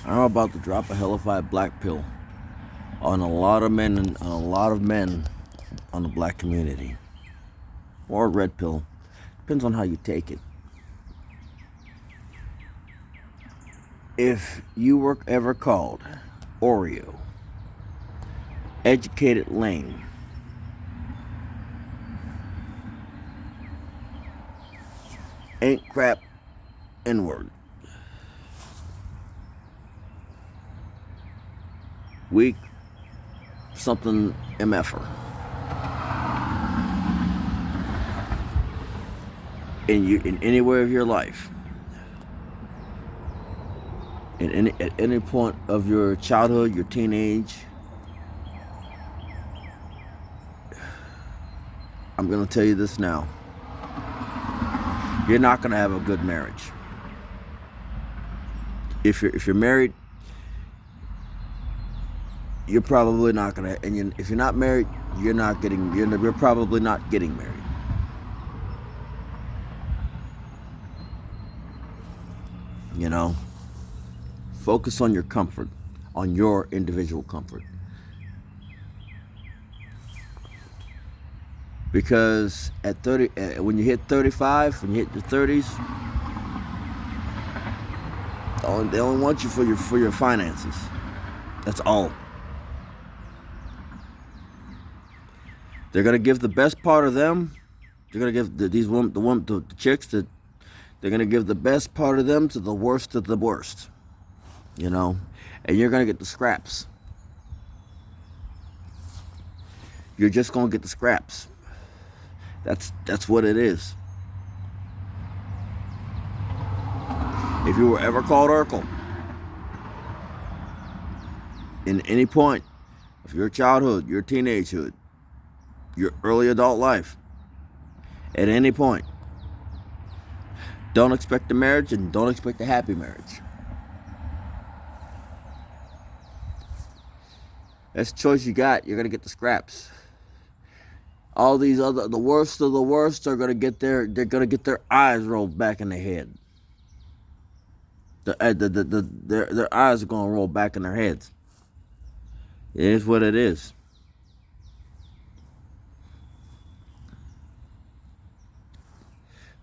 I'm about to drop a hellified black pill on a lot of men and on a lot of men on the black community. Or a red pill. Depends on how you take it. If you were ever called Oreo, educated lame, ain't crap, N-word, weak, something MFer, in anywhere of your life, at any point of your childhood, your teenage, I'm gonna tell you this now. You're not gonna have a good marriage. If you're married, you're probably not gonna. If you're not married, you're probably not getting married. You know, focus on your comfort, on your individual comfort. Because at 30, when you hit 35, when you hit your 30s, they only want you for your finances. That's all. They're gonna give the best part of them. They're gonna give the chicks that they're gonna give the best part of them to the worst of the worst. You know, and you're gonna get the scraps. You're just gonna get the scraps. That's what it is. If you were ever called Urkel in any point of your childhood, your teenagehood, your early adult life, at any point, don't expect a marriage and don't expect a happy marriage. That's the choice you got. You're gonna get the scraps. All these the worst of the worst are gonna get they're gonna get their eyes rolled back in their head. Their eyes are gonna roll back in their heads. It is what it is.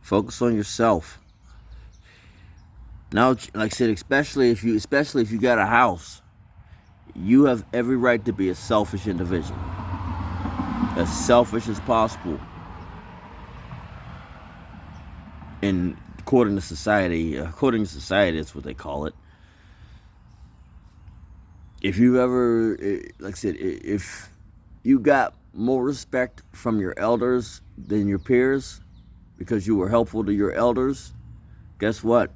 Focus on yourself. Now, like I said, especially if you got a house, you have every right to be a selfish individual, as selfish as possible. And according to society, that's what they call it. If you ever, like I said, if you got more respect from your elders than your peers because you were helpful to your elders, guess what?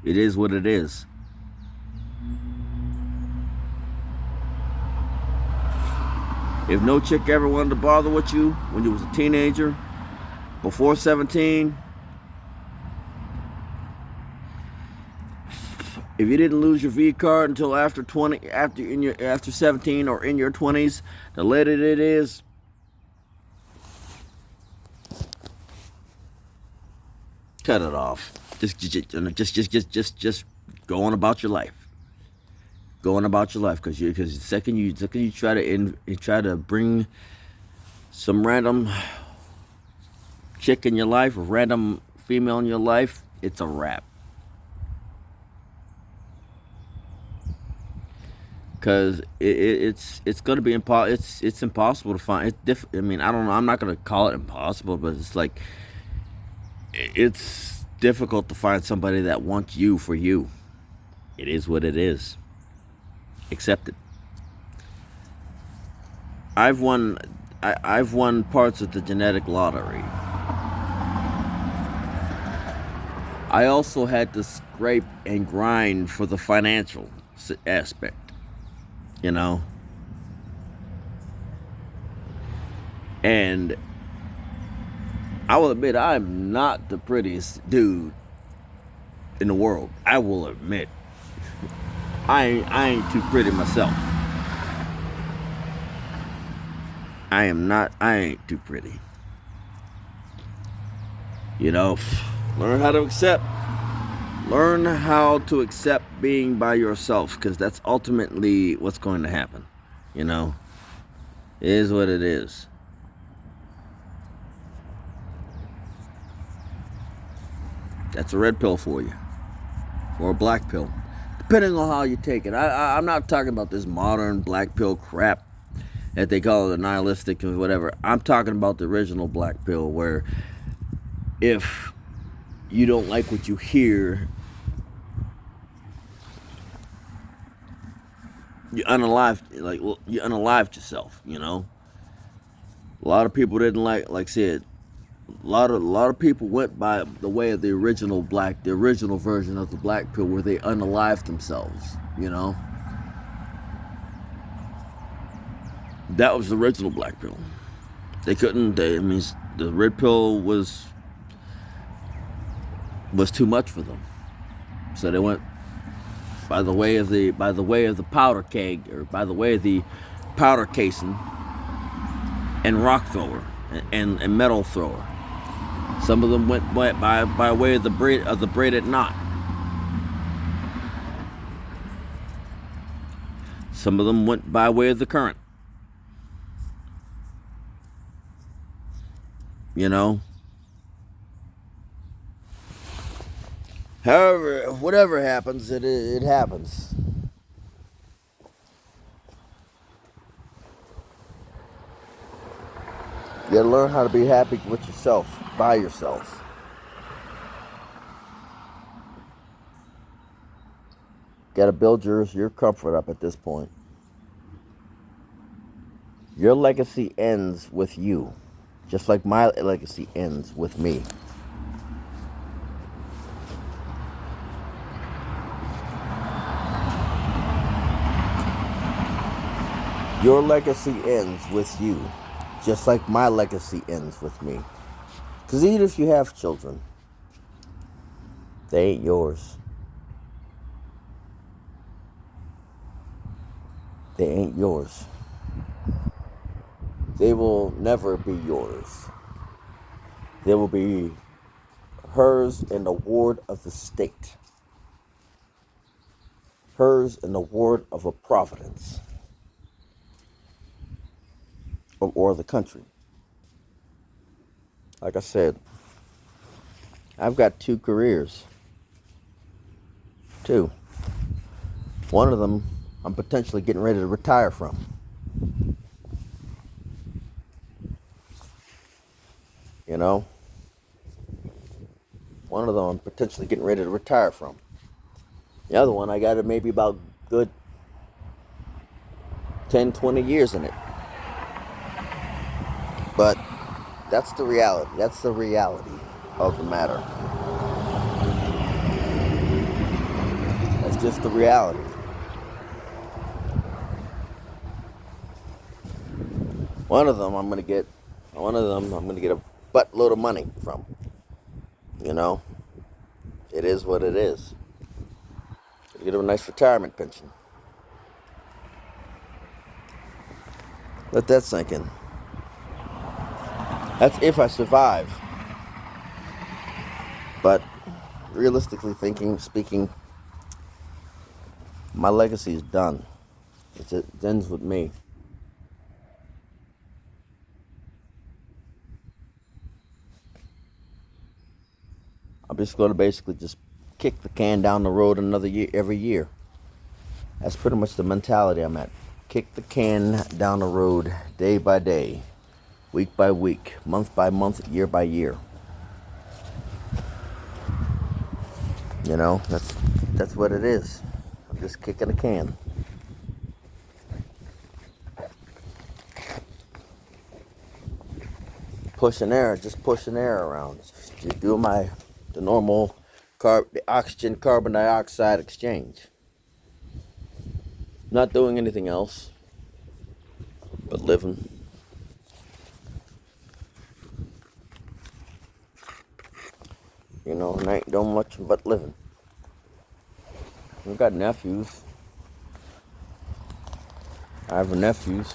It is what it is. If no chick ever wanted to bother with you when you was a teenager, before 17, if you didn't lose your V card until after 17 or in your 20s, the later it is, cut it off. Just go on about your life. Go on about your life, because the second you try to bring some random chick in your life or random female in your life, it's a wrap. Because it's going to be it's impossible to find. I mean, I don't know. I'm not going to call it impossible, but it's like it's difficult to find somebody that wants you for you. It is what it is. Accept it. I've won parts of the genetic lottery. I also had to scrape and grind for the financial aspect. You know? And I will admit, I'm not the prettiest dude in the world. I will admit. I ain't too pretty myself. I ain't too pretty. You know, learn how to accept. Learn how to accept being by yourself, because that's ultimately what's going to happen. You know, it is what it is. That's a red pill for you, or a black pill, depending on how you take it. I'm not talking about this modern black pill crap that they call it, nihilistic or whatever. I'm talking about the original black pill, where if you don't like what you hear, you unalived yourself. You know, a lot of people didn't like I said, a lot of people went by the way of the original version of the black pill, where they unalived themselves. You know, that was the original black pill. They couldn't. The red pill was too much for them, so they went by the way of the powder keg, or by the way of the powder casing and rock thrower and metal thrower. Some of them went by way of the braided knot. Some of them went by way of the current. You know. However, whatever happens, it happens. You gotta learn how to be happy with yourself, by yourself. Gotta build your comfort up at this point. Your legacy ends with you, just like my legacy ends with me. Your legacy ends with you, just like my legacy ends with me. Because even if you have children, they ain't yours. They ain't yours. They will never be yours. They will be hers in the ward of the state. Hers in the ward of a providence. Or the country. Like I said, I've got 2 careers. 2. One of them I'm potentially getting ready to retire from. You know? One of them I'm potentially getting ready to retire from. The other one, I got maybe about good 10, 20 years in it. But that's the reality. That's the reality of the matter. That's just the reality. One of them I'm gonna get a buttload of money from. You know, it is what it is. Get a nice retirement pension. Let that sink in. That's if I survive. But realistically speaking, my legacy is done. It ends with me. I'm just going to basically just kick the can down the road another year, every year. That's pretty much the mentality I'm at. Kick the can down the road day by day, week by week, month by month, year by year. You know, that's what it is. I'm just kicking a can. Pushing air around. Just doing the normal the oxygen carbon dioxide exchange. Not doing anything else but living. You know, and I ain't doing much but living. I've got nephews. I have nephews.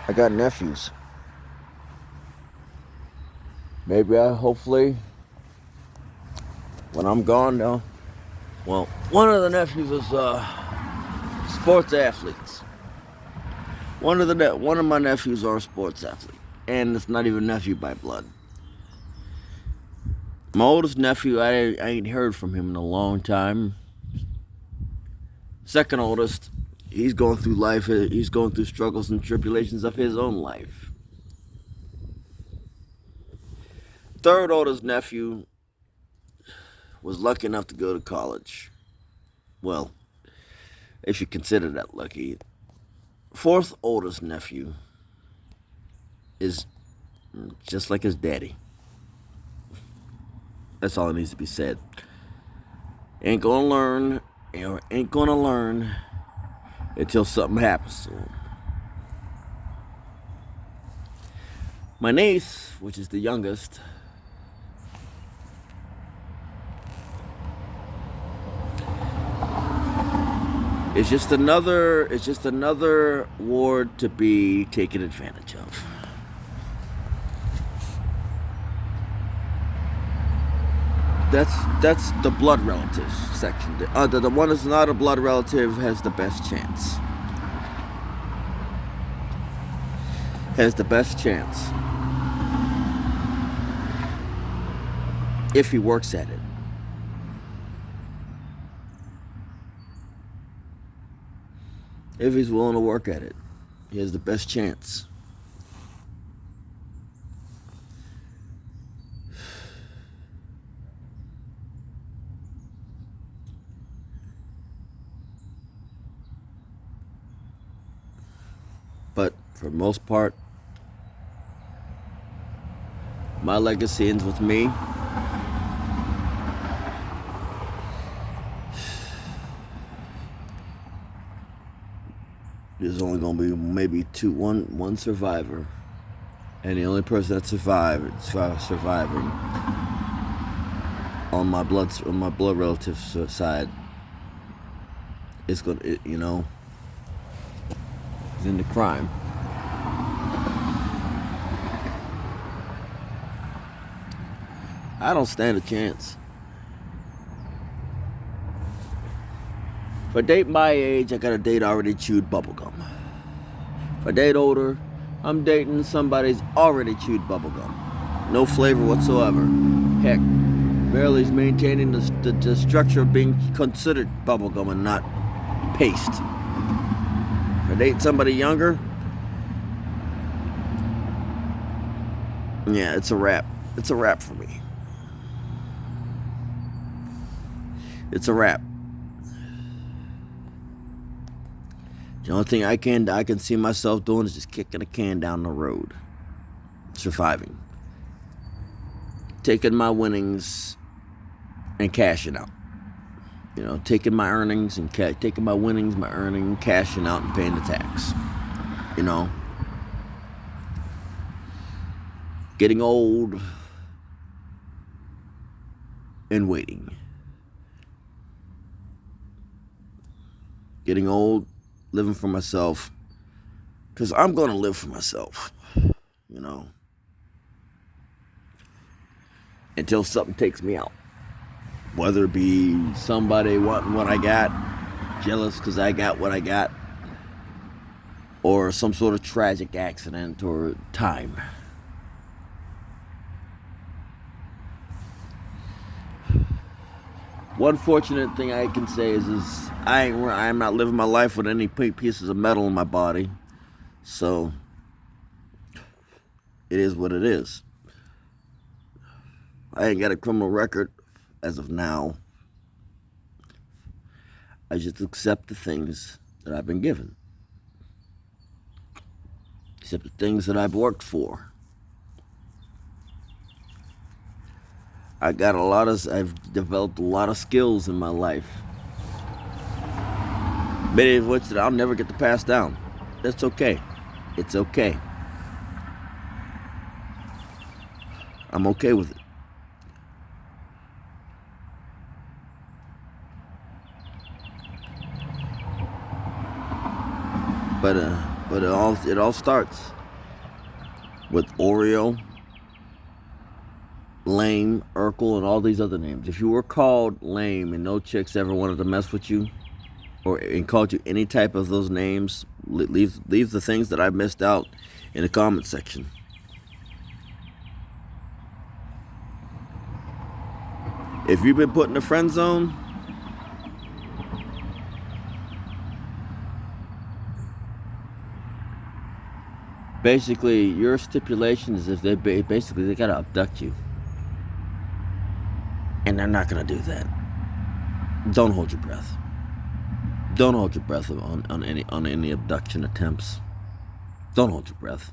I got nephews. Maybe hopefully, when I'm gone now. Well, one of the nephews is sports athletes. One of my nephews are a sports athlete, and it's not even nephew by blood. My oldest nephew, I ain't heard from him in a long time. Second oldest, he's going through life. He's going through struggles and tribulations of his own life. Third oldest nephew was lucky enough to go to college. Well, if you consider that lucky. Fourth oldest nephew is just like his daddy. That's all that needs to be said. Ain't gonna learn until something happens to him. My niece, which is the youngest, it's just another ward to be taken advantage of. That's the blood relatives section. The one that's not a blood relative has the best chance. Has the best chance. If he works at it. If he's willing to work at it, he has the best chance. But for the most part, my legacy ends with me. There's only going to be maybe one survivor. And the only person that's surviving on my blood relative side is going to, is into crime. I don't stand a chance. If I date my age, I gotta date already chewed bubblegum. If I date older, I'm dating somebody's already chewed bubblegum. No flavor whatsoever. Heck, barely is maintaining the structure of being considered bubblegum and not paste. If I date somebody younger, yeah, it's a wrap. It's a wrap for me. It's a wrap. The only thing I can see myself doing is just kicking a can down the road. Surviving. Taking my winnings and cashing out. Taking my earnings and taking my winnings, my earning, cashing out and paying the tax. Getting old and waiting. Getting old, living for myself, because I'm going to live for myself, until something takes me out. Whether it be somebody wanting what I got, jealous because I got what I got, or some sort of tragic accident or time. One fortunate thing I can say is I'm not living my life with any pieces of metal in my body. So, it is what it is. I ain't got a criminal record as of now. I just accept the things that I've been given. Accept the things that I've worked for. I've developed a lot of skills in my life. Many of which that I'll never get to pass down. That's okay. It's okay. I'm okay with it. But it all starts with Oreo lame, Urkel, and all these other names. If you were called lame and no chicks ever wanted to mess with you, or and called you any type of those names, leave the things that I missed out in the comment section. If you've been put in the friend zone, basically your stipulation is if they gotta abduct you, and they're not gonna do that. Don't hold your breath. Don't hold your breath on any abduction attempts. Don't hold your breath,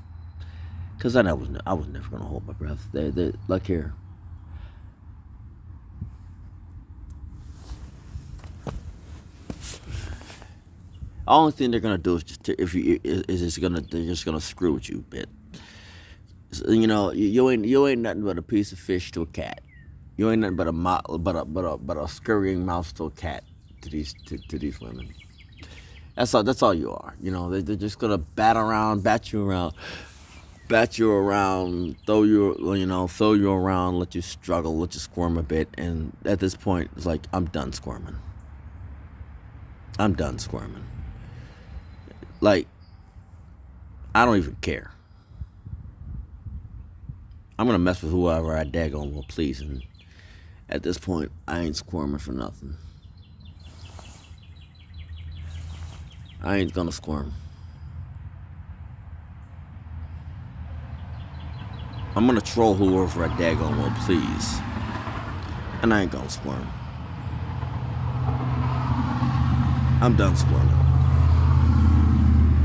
because I was never gonna hold my breath. They look here. The only thing they're gonna do is they're just gonna screw with you a bit. So, you ain't nothing but a piece of fish to a cat. You ain't nothing but a scurrying mouse to a cat to these women. That's all you are. They're just gonna bat you around, throw you around, let you struggle, let you squirm a bit, and at this point, it's like I'm done squirming. Like, I don't even care. I'm gonna mess with whoever I daggone will please, and at this point, I ain't squirming for nothing. I ain't gonna squirm. I'm gonna troll whoever I daggone will please, and I ain't gonna squirm. I'm done squirming.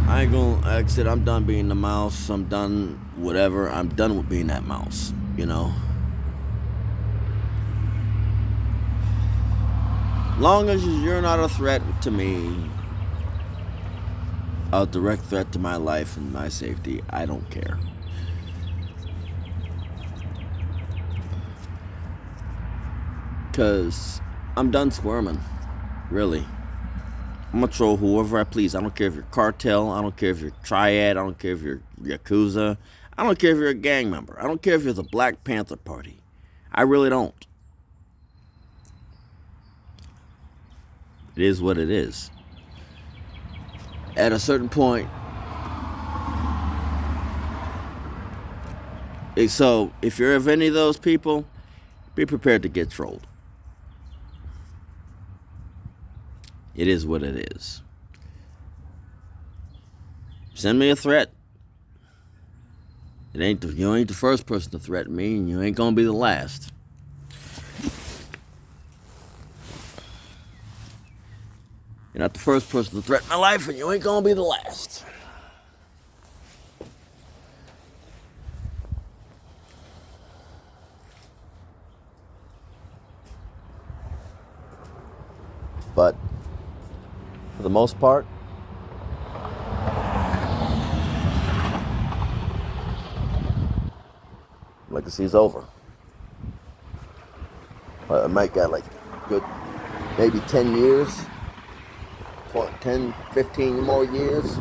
I ain't gonna, like I said, I'm done being the mouse. I'm done whatever. I'm done with being that mouse, Long as you're not a threat to me, a direct threat to my life and my safety, I don't care. Because I'm done squirming, really. I'm gonna troll whoever I please. I don't care if you're cartel. I don't care if you're triad. I don't care if you're Yakuza. I don't care if you're a gang member. I don't care if you're the Black Panther Party. I really don't. It is what it is. At a certain point, so if you're of any of those people, be prepared to get trolled. It is what it is. Send me a threat. You ain't the first person to threaten me, and you ain't gonna be the last. You're not the first person to threaten my life, and you ain't gonna be the last. But for the most part, legacy's over. I might got like good, maybe 10 years, 10, 15 more years.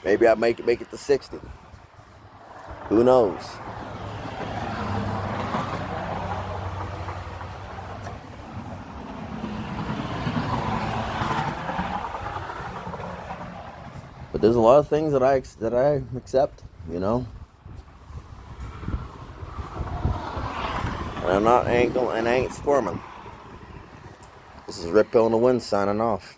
Maybe I make it to 60. Who knows? But there's a lot of things that I accept, And I ain't squirming. This is Red Pill in the Wind signing off.